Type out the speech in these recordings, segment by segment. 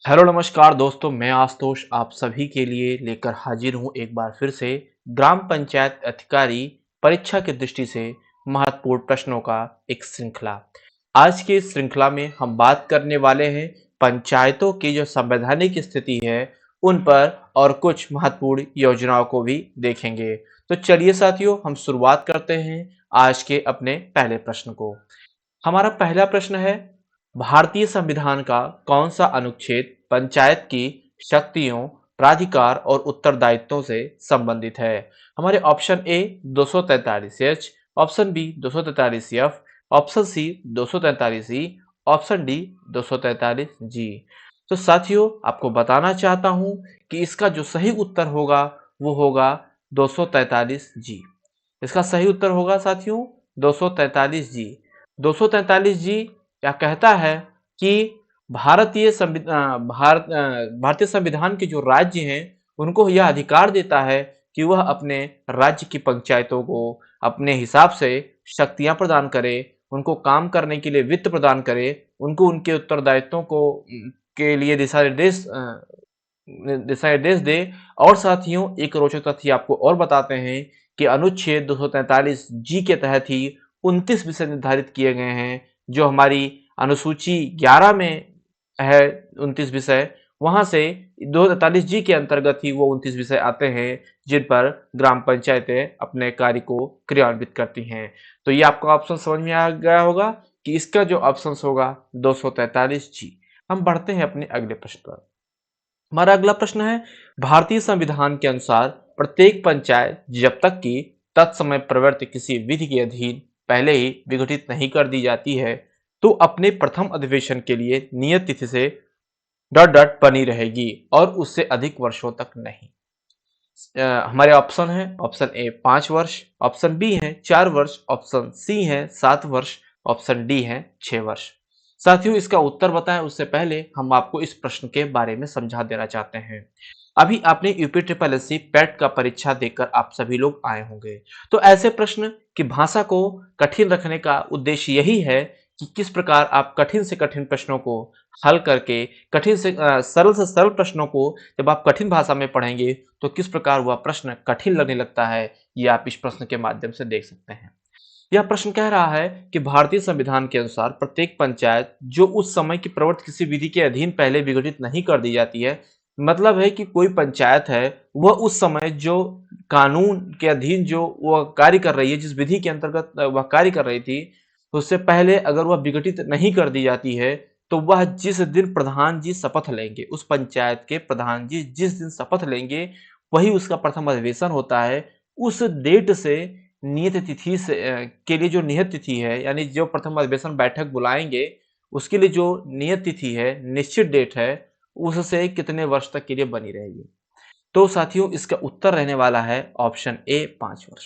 Hello नमस्कार दोस्तों, मैं आशुतोष आप सभी के लिए लेकर हाजिर हूँ एक बार फिर से ग्राम पंचायत अधिकारी परीक्षा की दृष्टि से महत्वपूर्ण प्रश्नों का एक श्रृंखला। आज की इस श्रृंखला में हम बात करने वाले हैं पंचायतों की जो संवैधानिक स्थिति है उन पर और कुछ महत्वपूर्ण योजनाओं को भी देखेंगे। तो चलिए साथियों, हम शुरुआत करते हैं आज के अपने पहले प्रश्न को। हमारा पहला प्रश्न है, भारतीय संविधान का कौन सा अनुच्छेद पंचायत की शक्तियों, प्राधिकार और उत्तरदायित्वों से संबंधित है? हमारे option A 243 H, option B 243 F, option C 243 E, option D 243 G. तो साथियों, आपको बताना चाहता हूं कि इसका जो सही उत्तर होगा वो होगा 243 जी। इसका सही उत्तर होगा साथियों 243 जी। 243 जी क्या कहता है कि भारतीय संविधान के जो राज्य हैं उनको यह अधिकार देता है कि वह अपने राज्य की पंचायतों को अपने हिसाब से शक्तियां प्रदान करे, उनको काम करने के लिए वित्त प्रदान करे, उनको उनके उत्तरदायित्वों को के लिए दिशा निर्देश दे। और साथियों, एक रोचक तथ्य आपको और बताते हैं कि अनुच्छेद 243 जी के तहत ही 29 विषय निर्धारित किए गए हैं। जो हमारी अनुसूची 11 में है 29 विषय, वहां से 243 जी के अंतर्गत ही वो 29 विषय आते हैं जिन पर ग्राम पंचायतें अपने कार्य को क्रियान्वित करती हैं। तो ये आपका ऑप्शन समझ में आ गया होगा कि इसका जो ऑप्शन होगा 243 जी। हम बढ़ते हैं अपने अगले प्रश्न पर। हमारा अगला प्रश्न है, भारतीय संविधान के अनुसार प्रत्येक पंचायत जब तक कि तत्समय प्रवृत्ति किसी विधि के अधीन पहले ही विघटित नहीं कर दी जाती है तो अपने प्रथम अधिवेशन के लिए नियत तिथि से डट डट बनी रहेगी और उससे अधिक वर्षों तक नहीं। हमारे ऑप्शन है, ऑप्शन ए 5 वर्ष, ऑप्शन बी है 4 वर्ष, ऑप्शन सी है 7 वर्ष, ऑप्शन डी है 6 वर्ष। साथियों, इसका उत्तर बताएं उससे पहले हम आपको इस प्रश्न के बारे में समझा देना चाहते हैं। अभी आपने UP triple S C PET का परीक्षा देकर आप सभी लोग आए होंगे। तो ऐसे प्रश्न की भाषा को कठिन रखने का उद्देश्य यही है कि किस प्रकार आप कठिन से कठिन प्रश्नों को हल करके कठिन से सरल प्रश्नों को जब आप कठिन भाषा में पढ़ेंगे तो किस प्रकार वह प्रश्न कठिन लगने लगता है, ये आप इस प्रश्न के माध्यम से देख सकते हैं। यह प्रश्न कह रहा है कि भारतीय संविधान के अनुसार प्रत्येक पंचायत जो उस समय की प्रवृत्ति किसी विधि के अधीन पहले विघटित नहीं कर दी जाती है, मतलब है कि कोई पंचायत है वह उस समय जो कानून के अधीन जो वह कार्य कर रही है, जिस विधि के अंतर्गत वह कार्य कर रही थी, उससे पहले अगर वह विघटित नहीं कर दी जाती है तो वह जिस दिन प्रधान जी शपथ लेंगे, उस पंचायत के प्रधान जी जिस दिन शपथ लेंगे वही उसका प्रथम अधिवेशन होता है। उस डेट से नियत तिथि से के लिए जो नियत तिथि है, यानी जो प्रथम अधिवेशन बैठक बुलाएंगे उसके लिए जो नियत तिथि है, निश्चित डेट है, उससे कितने वर्ष तक के लिए बनी रहेगी। तो साथियों, इसका उत्तर रहने वाला है ऑप्शन ए 5 वर्ष।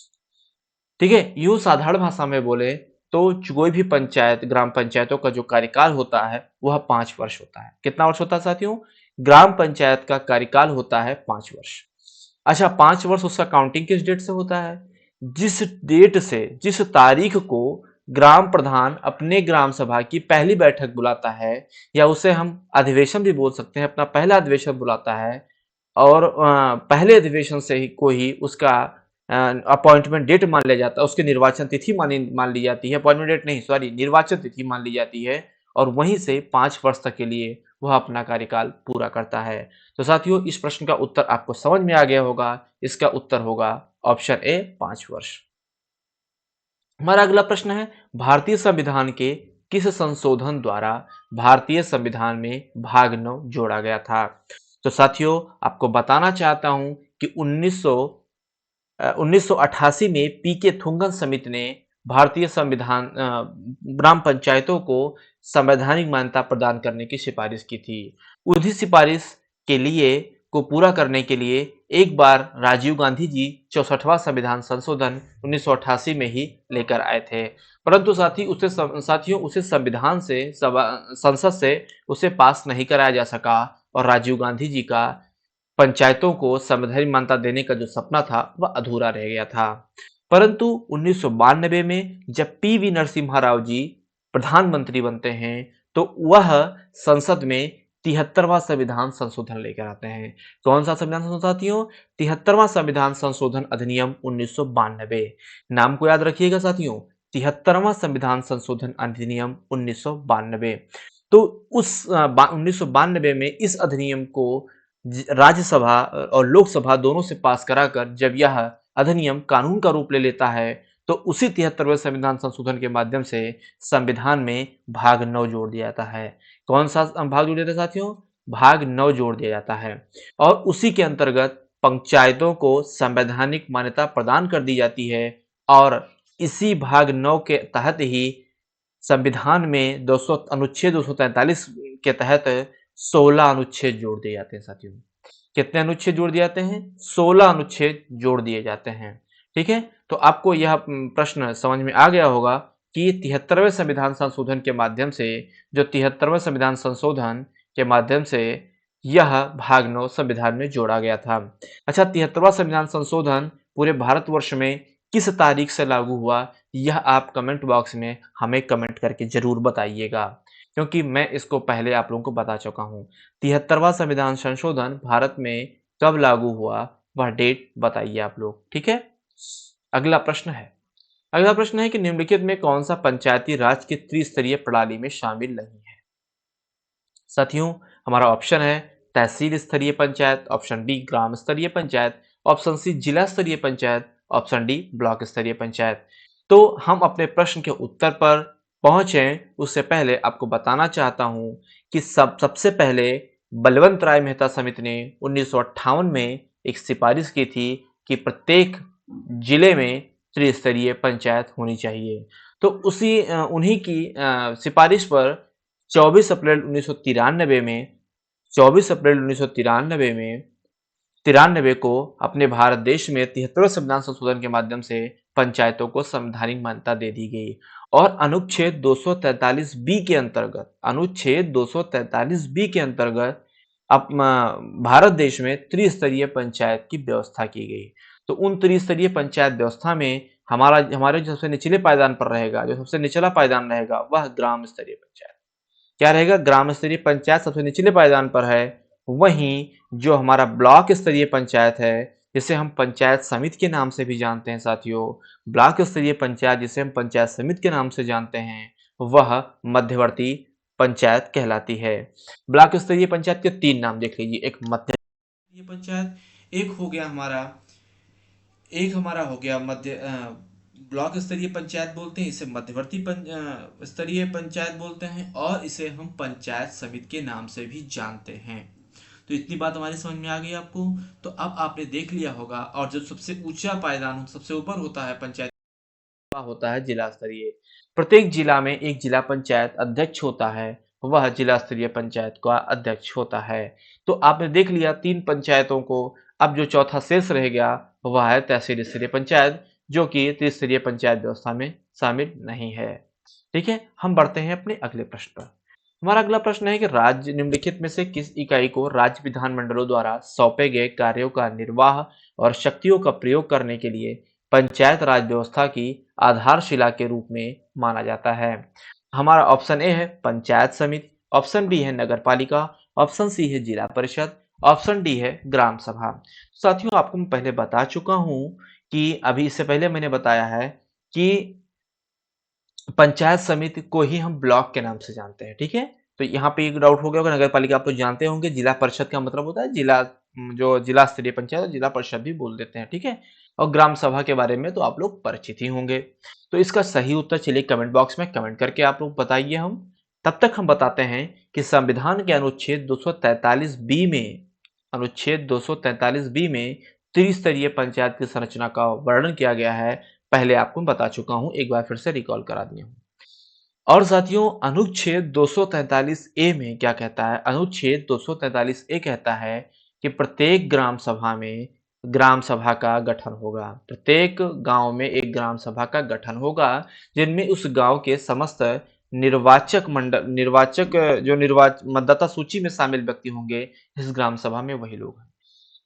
ठीक है, यूं साधारण भाषा में बोले तो कोई भी पंचायत, ग्राम पंचायतों का जो कार्यकाल होता है वह 5 वर्ष होता है। कितना वर्ष होता है साथियों? ग्राम पंचायत का कार्यकाल होता है 5 वर्ष। अच्छा, 5 वर्ष उसका काउंटिंग किस डेट से होता है? जिस डेट से, जिस तारीख को ग्राम प्रधान अपने ग्राम सभा की पहली बैठक बुलाता है, या उसे हम अधिवेशन भी बोल सकते हैं, अपना पहला अधिवेशन बुलाता है, और पहले अधिवेशन से ही को ही उसका अपॉइंटमेंट डेट मान लिया जाता है, उसकी निर्वाचन तिथि मान ली जाती है, अपॉइंटमेंट डेट नहीं, सॉरी, निर्वाचन तिथि मान ली जाती है, और वहीं से 5 वर्ष तक के लिए वह अपना कार्यकाल पूरा करता है। तो साथियों, इस प्रश्न का उत्तर आपको समझ में आ गया होगा। इसका उत्तर होगा ऑप्शन ए 5 वर्ष। हमारा अगला प्रश्न है, भारतीय संविधान के किस संशोधन द्वारा भारतीय संविधान में भाग 9 जोड़ा गया था? तो साथियों, आपको बताना चाहता हूं कि 1988 में पी के थुंगन समिति ने भारतीय संविधान ग्राम पंचायतों को संवैधानिक मान्यता प्रदान करने की सिफारिश की थी। उसी सिफारिश के लिए को पूरा करने के लिए एक बार राजीव गांधी जी 64वां संविधान संशोधन 1988 में ही लेकर आए थे। परंतु साथियों, उसे संविधान से संसद से उसे पास नहीं कराया जा सका, और राजीव गांधी जी का पंचायतों को संवैधानिक मान्यता देने का जो सपना था वह अधूरा रह गया था। परंतु 1992 में जब पीवी नरसिम्हा राव जी प्रधानमंत्री बनते हैं तो वह संसद में 73वां संविधान संशोधन लेकर आते हैं। कौन सा संविधान संशोधन साथियों? 73वां संविधान संशोधन अधिनियम 1992। नाम को याद रखिएगा साथियों, 73वां संविधान संशोधन अधिनियम 1992। तो उस 1992 में इस अधिनियम को राज्यसभा और लोकसभा दोनों से पास कराकर जब यह अधिनियम कानून का रूप ले लेता है, तो उसी 73वें संविधान संशोधन के माध्यम से संविधान में भाग 9 जोड़ दिया जाता है। कौन सा भाग जोड़ दिया जाता है साथियों? भाग 9 जोड़ दिया जाता है और उसी के अंतर्गत पंचायतों को संवैधानिक मान्यता प्रदान कर दी जाती है और इसी भाग 9 के तहत ही संविधान में 200 अनुच्छेद 243 के तहत 16 अनुच्छेद जोड़ दिए जाते हैं साथियों। कितने अनुच्छेद जोड़ दिए जाते हैं? 16 अनुच्छेद जोड़ दिए जाते हैं। ठीक है, तो आपको यह प्रश्न समझ में आ गया होगा कि 73वें संविधान संशोधन के माध्यम से जो 73वें संविधान संशोधन के माध्यम से यह भाग 9 संविधान में जोड़ा गया था। अच्छा, 73वां संविधान संशोधन पूरे भारतवर्ष में किस तारीख से लागू हुआ, यह आप कमेंट बॉक्स में हमें कमेंट करके जरूर बताइएगा, क्योंकि मैं इसको पहले आप लोगों को बता चुका हूं। 73वां संविधान संशोधन भारत में कब लागू हुआ, वह डेट बताइए आप लोग। ठीक है, अगला प्रश्न है कि निम्नलिखित में कौन सा पंचायती राज की त्रिस्तरीय प्रणाली में शामिल नहीं है। साथियों, हमारा ऑप्शन है तहसील स्तरीय पंचायत, ऑप्शन बी ग्राम स्तरीय पंचायत, ऑप्शन सी जिला स्तरीय पंचायत, ऑप्शन डी ब्लॉक स्तरीय पंचायत। तो हम अपने प्रश्न के उत्तर पर पहुंचे उससे पहले आपको बताना चाहता हूं कि सबसे पहले बलवंत राय मेहता समिति ने 1958 में एक सिफारिश की थी कि प्रत्येक जिले में त्रिस्तरीय पंचायत होनी चाहिए। तो उन्हीं की सिफारिश पर 24 अप्रैल 1993 में 24 अप्रैल 1993 में 93 को अपने भारत देश में 73वें संविधान संशोधन के माध्यम से पंचायतों को संवैधानिक मान्यता दे दी गई और अनुच्छेद 243 बी के अंतर्गत अब भारत देश में त्रिस्तरीय पंचायत की व्यवस्था की गई। तो उन त्रिस्तरीय पंचायत व्यवस्था में हमारे जो सबसे निचले पायदान पर रहेगा, जो सबसे निचला पायदान रहेगा, वह ग्राम स्तरीय पंचायत। क्या रहेगा? ग्राम स्तरीय पंचायत सबसे निचले पायदान पर है। वहीं जो हमारा ब्लॉक स्तरीय पंचायत है, जिसे हम पंचायत समिति के नाम से भी जानते हैं साथियों, ब्लॉक स्तरीय पंचायत जिसे हम पंचायत समिति के नाम से जानते हैं, वह मध्यवर्ती पंचायत कहलाती है। ब्लॉक स्तरीय पंचायत के 3 नाम देख लीजिए, एक मध्य पंचायत, एक हमारा हो गया मध्य ब्लॉक स्तरीय पंचायत बोलते हैं, इसे मध्यवर्ती स्तरीय पंचायत बोलते हैं और इसे हम पंचायत समिति के नाम से भी जानते हैं। तो इतनी बात हमारी समझ में आ गई आपको। तो अब आपने देख लिया होगा, और जो सबसे ऊंचा पायदान सबसे ऊपर होता है पंचायत, होता है जिला स्तरीय। प्रत्येक जिला में एक जिला पंचायत अध्यक्ष होता है, वह जिला स्तरीय पंचायत का अध्यक्ष होता है। तो आपने देख लिया 3 पंचायतों को। अब जो चौथा शेष रह गया वह है तहसील स्तरीय पंचायत, जो कि त्रिस्तरीय पंचायत व्यवस्था में शामिल नहीं है। ठीक है, हम बढ़ते हैं अपने अगले प्रश्न पर। हमारा अगला प्रश्न है कि राज्य निम्नलिखित में से किस इकाई को राज्य विधानमंडलों द्वारा सौंपे गए कार्यों का निर्वाह और शक्तियों का प्रयोग करने के लिए पंचायत राज व्यवस्था की आधारशिला के रूप में माना जाता है। हमारा ऑप्शन ए है पंचायत समिति, ऑप्शन बी है नगर पालिका, ऑप्शन सी है जिला परिषद, ऑप्शन डी है ग्राम सभा। साथियों, आपको मैं पहले बता चुका हूं कि अभी इससे पहले मैंने बताया है कि पंचायत समिति को ही हम ब्लॉक के नाम से जानते हैं। ठीक है, तो यहाँ पे एक डाउट हो गया होगा। नगर पालिका आप लोग जानते होंगे, जिला परिषद का मतलब होता है जिला, जो जिला स्तरीय पंचायत, जिला परिषद भी बोल देते हैं। ठीक है, और ग्राम सभा के बारे में तो आप लोग परिचित ही होंगे। तो इसका सही उत्तर चलिए कमेंट बॉक्स में कमेंट करके आप लोग बताइए। हम तब तक हम बताते हैं कि संविधान के अनुच्छेद 243 बी में, अनुच्छेद 243 बी में त्रिस्तरीय पंचायत की संरचना का वर्णन किया गया है। पहले आपको बता चुका हूं, एक बार फिर से रिकॉल करा दिया हूं। और साथियों, अनुच्छेद 243 ए में क्या कहता है? अनुच्छेद 243 ए कहता है कि प्रत्येक ग्राम सभा में ग्राम सभा का गठन होगा। प्रत्येक गांव में एक ग्राम सभा का गठन होगा, जिनमें उस गांव के समस्त मतदाता सूची में शामिल व्यक्ति होंगे, इस ग्राम सभा में वही लोग हैं।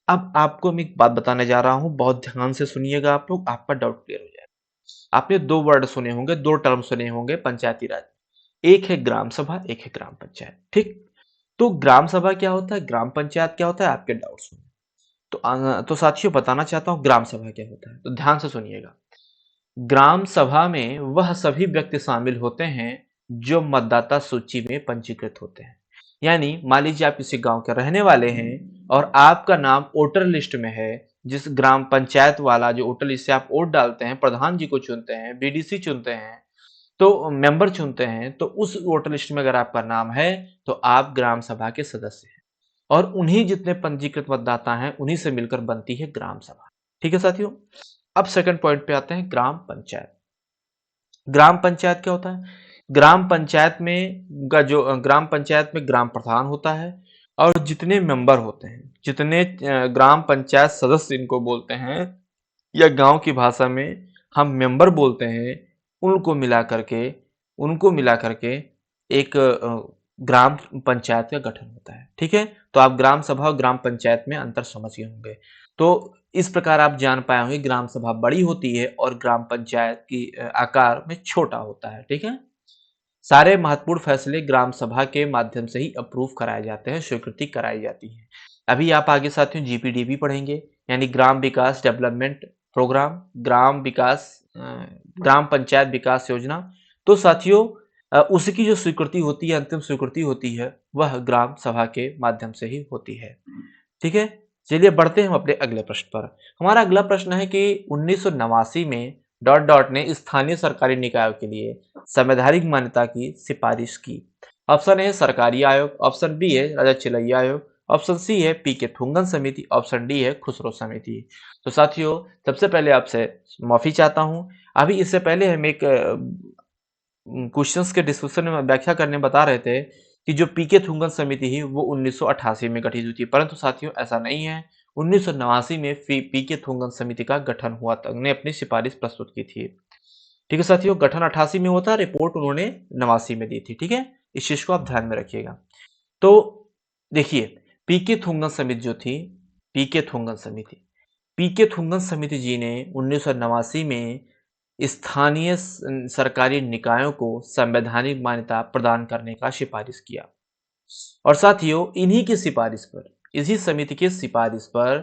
अब आपको मैं एक बात बताने जा रहा हूं, बहुत ध्यान से सुनिएगा आप लोग, आपका डाउट क्लियर हो जाएगा। आपने 2 वर्ड सुने होंगे, 2 टर्म सुने होंगे पंचायती राज, एक है ग्राम सभा, एक है ग्राम पंचायत। ठीक, तो ग्राम सभा क्या होता है, ग्राम पंचायत क्या होता है, आपके डाउट्स में। तो साथियों बताना चाहता हूँ ग्राम सभा क्या होता है, तो ध्यान से सुनिएगा। ग्राम सभा में वह सभी व्यक्ति शामिल होते हैं जो मतदाता सूची में पंजीकृत होते हैं। यानी मान लीजिए आप किसी गांव के रहने वाले हैं और आपका नाम वोटर लिस्ट में है, जिस ग्राम पंचायत वाला जो वोटर लिस्ट से आप वोट डालते हैं, प्रधान जी को चुनते हैं, बीडीसी चुनते हैं, तो मेंबर चुनते हैं, तो उस वोटर लिस्ट में अगर आपका नाम है तो आप ग्राम सभा के सदस्य हैं, और उन्हीं जितने पंजीकृत मतदाता हैं उन्हीं से मिलकर बनती है ग्राम सभा। ठीक है साथियों। अब सेकंड पॉइंट पे आते हैं, ग्राम पंचायत। ग्राम पंचायत क्या होता है? ग्राम पंचायत में ग्राम पंचायत में ग्राम प्रधान होता है, और जितने मेंबर होते हैं, जितने ग्राम पंचायत सदस्य इनको बोलते हैं, या गांव की भाषा में हम मेंबर बोलते हैं, उनको मिला करके उनको मिला करके एक ग्राम पंचायत का गठन होता है। ठीक है, तो आप ग्राम सभा और ग्राम पंचायत में अंतर समझ गए होंगे। तो इस प्रकार आप जान पाए होंगे, ग्राम सभा बड़ी होती है और ग्राम पंचायत की आकार में छोटा होता है। ठीक है, सारे महत्वपूर्ण फैसले ग्राम सभा के माध्यम से ही अप्रूव कराए जाते हैं, स्वीकृति कराई जाती है। अभी आप आगे साथियों जीपीडीपी पढ़ेंगे, यानी ग्राम विकास डेवलपमेंट प्रोग्राम, ग्राम पंचायत विकास योजना। तो साथियों उसकी जो स्वीकृति होती है, अंतिम स्वीकृति होती है, वह ग्राम सभा के माध्यम से ही होती है। ठीक है, चलिए बढ़ते हैं हम अपने अगले प्रश्न पर। हमारा अगला प्रश्न है कि 1989 में डॉट डॉट ने स्थानीय सरकारी निकायों के लिए संवैधानिक मान्यता की सिफारिश की। ऑप्शन ए है सरकारी आयोग, ऑप्शन बी है राजा चिलैया आयोग, ऑप्शन सी है पी के थुंगन समिति, ऑप्शन डी है खुसरो समिति। तो साथियों सबसे पहले आपसे माफी चाहता हूं, अभी इससे पहले हम एक क्वेश्चंस के डिस्कशन में व्याख्या करने बता रहे थे कि जो पीके थुंगन समिति है वो 1988 में गठित हुई थी, परंतु साथियों ऐसा नहीं है। 1989 में पीके थुंगन समिति का गठन हुआ था, उन्होंने अपनी सिफारिश प्रस्तुत की थी। ठीक है साथियों, गठन 88 में होता, रिपोर्ट उन्होंने 89 में दी थी। ठीक है, इस चीज को आप ध्यान में रखिएगा। तो देखिए, पीके थुंगन समिति जो थी, पीके थुंगन समिति पीके थुंगन समिति जी ने 1989 में स्थानीय सरकारी निकायों को संवैधानिक मान्यता प्रदान करने का सिफारिश किया। और साथियों इसी समिति की सिफारिश पर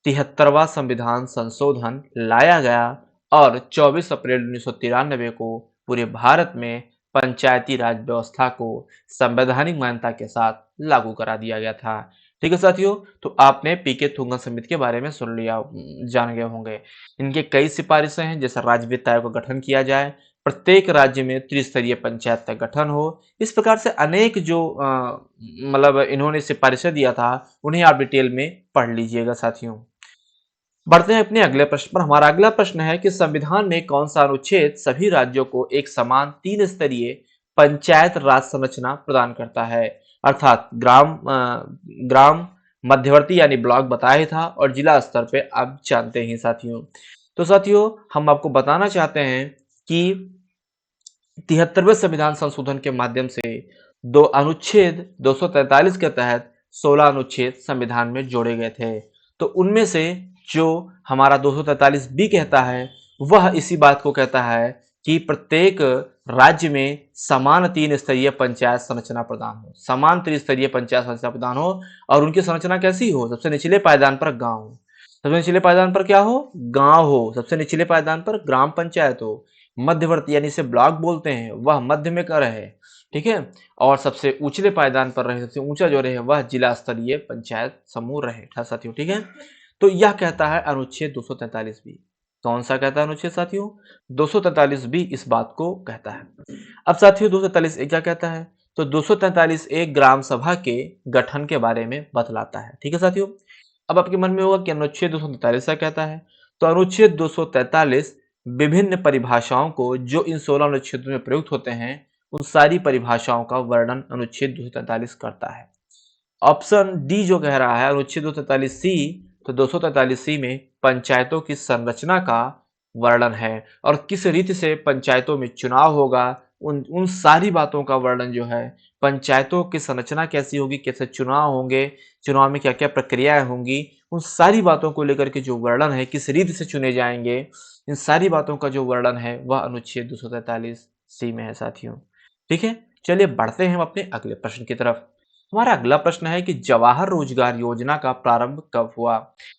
73वां संविधान संशोधन लाया गया और 24 अप्रैल 1993 को पूरे भारत में पंचायती राज व्यवस्था को संवैधानिक मान्यता के साथ लागू करा दिया गया था। ठीक है साथियों, तो आपने पीके थुंगन समिति के बारे में सुन लिया, जान गए होंगे। इनके कई सिफारिशें हैं, जैसे राज्य वित्त आयोग का गठन किया जाए, प्रत्येक राज्य में त्रिस्तरीय पंचायत का गठन हो। इस प्रकार से अनेक जो मतलब इन्होंने सिफारिशें दिया था, उन्हें आप डिटेल में पढ़ लीजिएगा साथियों। बढ़ते हैं अपने अगले प्रश्न पर। हमारा अगला प्रश्न है कि संविधान में कौन सा अनुच्छेद सभी राज्यों को एक समान 3 स्तरीय पंचायत राज संरचना प्रदान करता है? अर्थात ग्राम मध्यवर्ती यानी ब्लॉक बताया था, और जिला स्तर पे आप जानते हैं साथियों। तो साथियों हम आपको बताना चाहते हैं कि 73वें संविधान संशोधन के माध्यम से दो अनुच्छेद 243 के तहत 16 अनुच्छेद संविधान में जोड़े गए थे। तो उनमें से जो हमारा 243 बी कहता है, वह इसी बात को कहता है कि प्रत्येक राज्य में समान 3 स्तरीय पंचायत संरचना प्रदान हो, समान त्रिस्तरीय पंचायत संरचना प्रदान हो। और उनकी संरचना कैसी हो? सबसे निचले पायदान पर गांव हो, सबसे निचले पायदान पर क्या हो? गांव हो, सबसे निचले पायदान पर ग्राम पंचायत हो, मध्यवर्ती यानी इसे ब्लॉक बोलते हैं, वह मध्य में कर रहे। ठीक है, और सबसे ऊंचले पायदान पर रहे, सबसे ऊंचा जो रहे वह जिला स्तरीय पंचायत समूह रहे साथियों। ठीक है, तो यह कहता है अनुच्छेद 243 बी। कौन सा कहता है अनुच्छेद साथियों? 243 बी इस बात को कहता है। अब साथियों 243 ए क्या कहता है? तो 243 ए ग्राम सभा के गठन के बारे में बतलाता है। ठीक है साथियों, अब आपके मन में होगा कि अनुच्छेद 243 क्या कहता है। तो अनुच्छेद 243 विभिन्न परिभाषाओं को जो इन 16 अनुच्छेदों में प्रयुक्त होते हैं, उन सारी परिभाषाओं का वर्णन अनुच्छेद 243 करता है। ऑप्शन डी जो कह रहा है अनुच्छेद 243 सी, तो 243 सी में पंचायतों की संरचना का वर्णन है, और किस रीति से पंचायतों में चुनाव होगा, उन उन सारी बातों का वर्णन जो है, पंचायतों की संरचना कैसी होगी, कैसे चुनाव होंगे, चुनाव में क्या क्या प्रक्रियाएं होंगी, उन सारी बातों को लेकर के जो वर्णन है, किस रीति से चुने जाएंगे, इन सारी बातों का जो वर्णन है वह अनुच्छेद 243 सी में है साथियों। ठीक है, चलिए बढ़ते हैं हम अपने अगले प्रश्न की तरफ। हमारा अगला प्रश्न है कि जवाहर रोजगार योजना का प्रारंभ कब हुआ?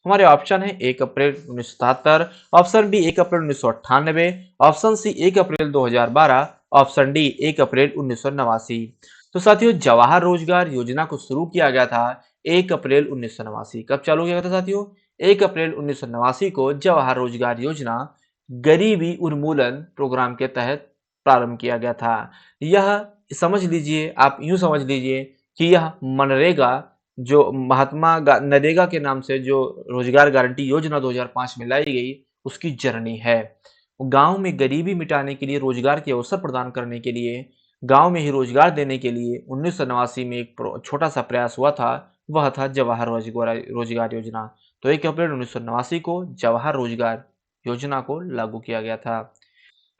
हमारे ऑप्शन है 1 अप्रैल 1977, ऑप्शन बी 1 अप्रैल 1998, ऑप्शन सी 1 अप्रैल 2012, ऑप्शन डी 1 अप्रैल 1989। तो साथियों, जवाहर रोजगार योजना को शुरू किया गया था 1 अप्रैल 1989। कब चालू किया गया था साथियों? 1 अप्रैल 1989 को जवाहर रोजगार योजना गरीबी उन्मूलन प्रोग्राम के तहत प्रारंभ किया गया था। यह समझ लीजिए, आप यूं समझ लीजिए कि यह मनरेगा, जो नरेगा के नाम से जो रोजगार गारंटी योजना 2005 में लाई गई, उसकी जर्नी है। गांव में गरीबी मिटाने के लिए, रोजगार के अवसर प्रदान करने के लिए, गांव में ही रोजगार देने के लिए 1989 में एक छोटा सा प्रयास हुआ था, वह था जवाहर रोजगार योजना। तो 1 अप्रैल 1989 को जवाहर रोजगार योजना को लागू किया गया था।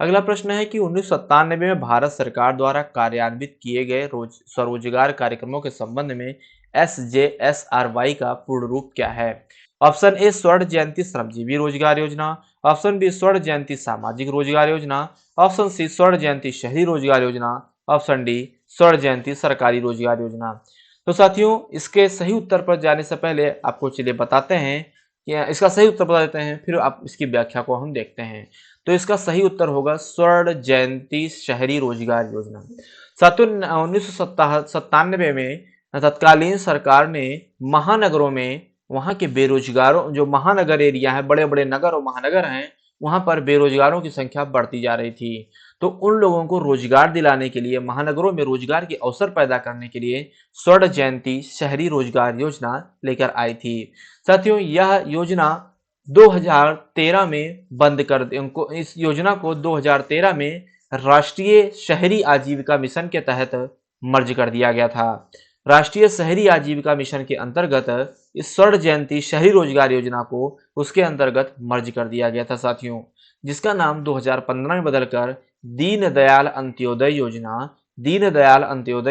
अगला प्रश्न है कि 1997 में भारत सरकार द्वारा कार्यान्वित किए गए स्वरोजगार कार्यक्रमों के संबंध में SJSRY का पूर्ण रूप क्या है? ऑप्शन ए स्वर्ण जयंती श्रमजीवी रोजगार योजना, ऑप्शन बी स्वर्ण जयंती सामाजिक रोजगार योजना, ऑप्शन सी स्वर्ण जयंती शहरी रोजगार योजना, ऑप्शन डी स्वर्ण जयंती सरकारी रोजगार योजना। तो साथियों, इसके सही उत्तर पर जाने से पहले आपको चलिए बताते हैं कि इसका सही उत्तर बता देते हैं, फिर आप इसकी व्याख्या को हम देखते हैं। तो इसका सही उत्तर होगा स्वर्ण जयंती शहरी रोजगार योजना। साथियों, 1997 में तत्कालीन सरकार ने महानगरों में वहां के बेरोजगारों, जो महानगर एरिया है, बड़े बड़े नगर और महानगर हैं, वहां पर बेरोजगारों की संख्या बढ़ती जा रही थी। तो उन लोगों को रोजगार दिलाने के लिए, महानगरों में रोजगार के अवसर पैदा करने के लिए स्वर्ण जयंती शहरी रोजगार योजना लेकर आई थी। साथियों, यह योजना 2013 में बंद कर दी। उनको इस योजना को 2013 में राष्ट्रीय शहरी आजीविका मिशन के तहत मर्ज कर दिया गया था। राष्ट्रीय शहरी आजीविका मिशन के अंतर्गत इस स्वर्ण जयंती शहरी रोजगार योजना को उसके अंतर्गत मर्ज कर दिया गया था साथियों, जिसका नाम 2015 में बदलकर दीनदयाल अंत्योदय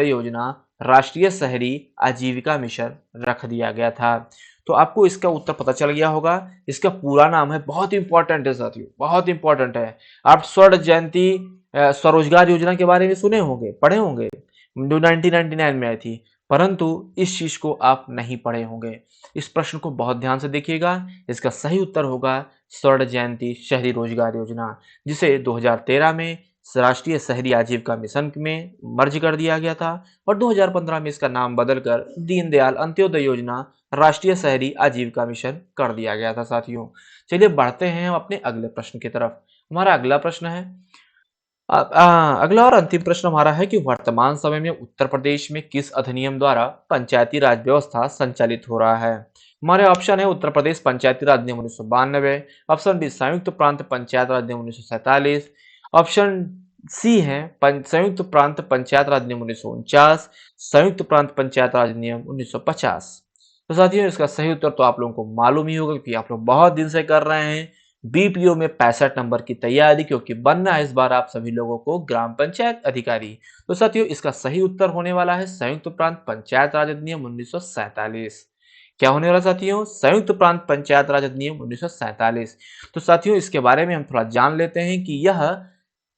योजना राष्ट्रीय शहरी आजीविका मिशन रख दिया गया था। तो आपको इसका उत्तर पता चल गया होगा। इसका पूरा नाम है, बहुत इंपॉर्टेंट है साथियों, बहुत इंपॉर्टेंट है। आप स्वर्ण जयंती स्वरोजगार योजना के बारे में सुने होंगे, पढ़े होंगे, जो 1999 में आई थी, परंतु इस चीज को आप नहीं पढ़े होंगे। इस प्रश्न को बहुत ध्यान से देखिएगा। इसका सही उत्तर होगा स्वर्ण जयंती शहरी रोजगार योजना, जिसे 2013 में राष्ट्रीय शहरी आजीविका मिशन में मर्ज कर दिया गया था और 2015 में इसका नाम बदलकर दीनदयाल अंत्योदय योजना राष्ट्रीय शहरी आजीविका मिशन कर दिया गया था साथियों। चलिए बढ़ते हैं हम अपने अगले प्रश्न की तरफ। हमारा अगला प्रश्न है, अगला और अंतिम प्रश्न हमारा है कि वर्तमान समय में उत्तर प्रदेश में किस अधिनियम द्वारा पंचायती राज व्यवस्था संचालित हो रहा है? हमारे ऑप्शन है उत्तर प्रदेश पंचायती राज अधिनियम 1992, ऑप्शन बी संयुक्त प्रांत पंचायत राज अधिनियम 1947, ऑप्शन सी है संयुक्त प्रांत पंचायत राज अधिनियम 1949, संयुक्त प्रांत पंचायत राज अधिनियम 1950। तो साथियों, इसका सही उत्तर तो आप लोगों को मालूम ही होगा, क्योंकि आप लोग बहुत दिन से कर रहे हैं बीपीओ में 65 नंबर की तैयारी, क्योंकि बनना है इस बार आप सभी लोगों को ग्राम पंचायत अधिकारी। तो साथियों, इसका सही उत्तर होने वाला है संयुक्त प्रांत पंचायत राज अधिनियम 1947। क्या होने वाला साथियों? संयुक्त प्रांत पंचायत राज अधिनियम 1947। तो साथियों, इसके बारे में हम थोड़ा जान लेते हैं कि यह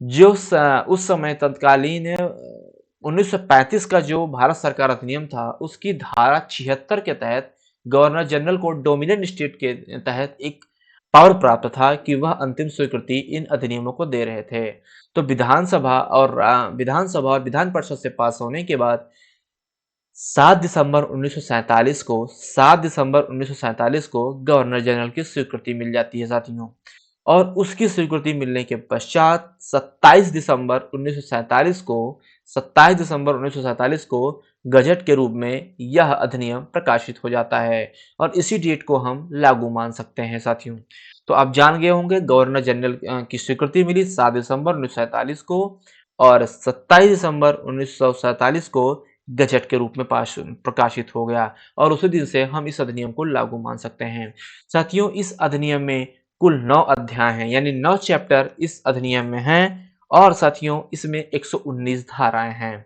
जो उस समय तत्कालीन 1935 का जो भारत सरकार अधिनियम था, उसकी धारा 76 के तहत गवर्नर जनरल को डोमिनेंट स्टेट के तहत एक पावर प्राप्त था कि वह अंतिम स्वीकृति इन अधिनियमों को दे रहे थे। तो विधानसभा और विधान परिषद से पास होने के बाद 7 दिसंबर 1947 को गवर्नर जनरल की स्वीकृति मिल जाती है साथियों। और उसकी स्वीकृति मिलने के पश्चात 27 दिसंबर 1947 को गजट के रूप में यह अधिनियम प्रकाशित हो जाता है और इसी डेट को हम लागू मान सकते हैं साथियों। तो आप जान गए होंगे, गवर्नर जनरल की स्वीकृति मिली 7 दिसंबर 1947 को और 27 दिसंबर 1947 को गजट के रूप में प्रकाशित हो गया और उसी दिन से हम इस अधिनियम को लागू मान सकते हैं। साथियों, इस अधिनियम में कुल 9 अध्याय हैं, यानी 9 चैप्टर इस अधिनियम में हैं और साथियों इसमें 119 धाराएं हैं।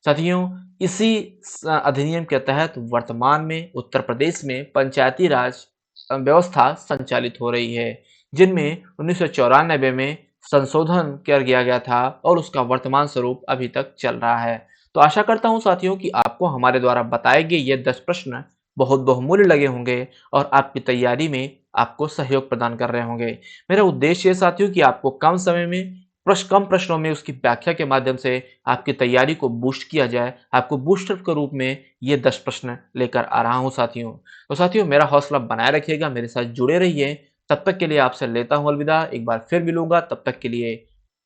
साथियों, इसी अधिनियम के तहत वर्तमान में उत्तर प्रदेश में पंचायती राज व्यवस्था संचालित हो रही है, जिनमें 1994 में संशोधन किया गया था और उसका वर्तमान स्वरूप अभी तक चल रहा है। तो आशा करता हूँ साथियों कि आपको हमारे द्वारा बताए गए ये 10 प्रश्न बहुत बहुमूल्य लगे होंगे और आपकी तैयारी में आपको सहयोग प्रदान कर रहे होंगे। मेरा उद्देश्य है साथियों कि आपको कम समय में कम प्रश्नों में उसकी व्याख्या के माध्यम से आपकी तैयारी को बूस्ट किया जाए। आपको बूस्टर के रूप में ये 10 प्रश्न लेकर आ रहा हूँ साथियों। तो साथियों मेरा हौसला बनाए रखिएगा, मेरे साथ जुड़े रहिए। तब तक के लिए आपसे लेता हूँ अलविदा। एक बार फिर मिलूंगा, तब तक के लिए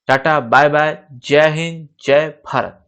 टाटा, बाय बाय, जय हिंद, जय भारत।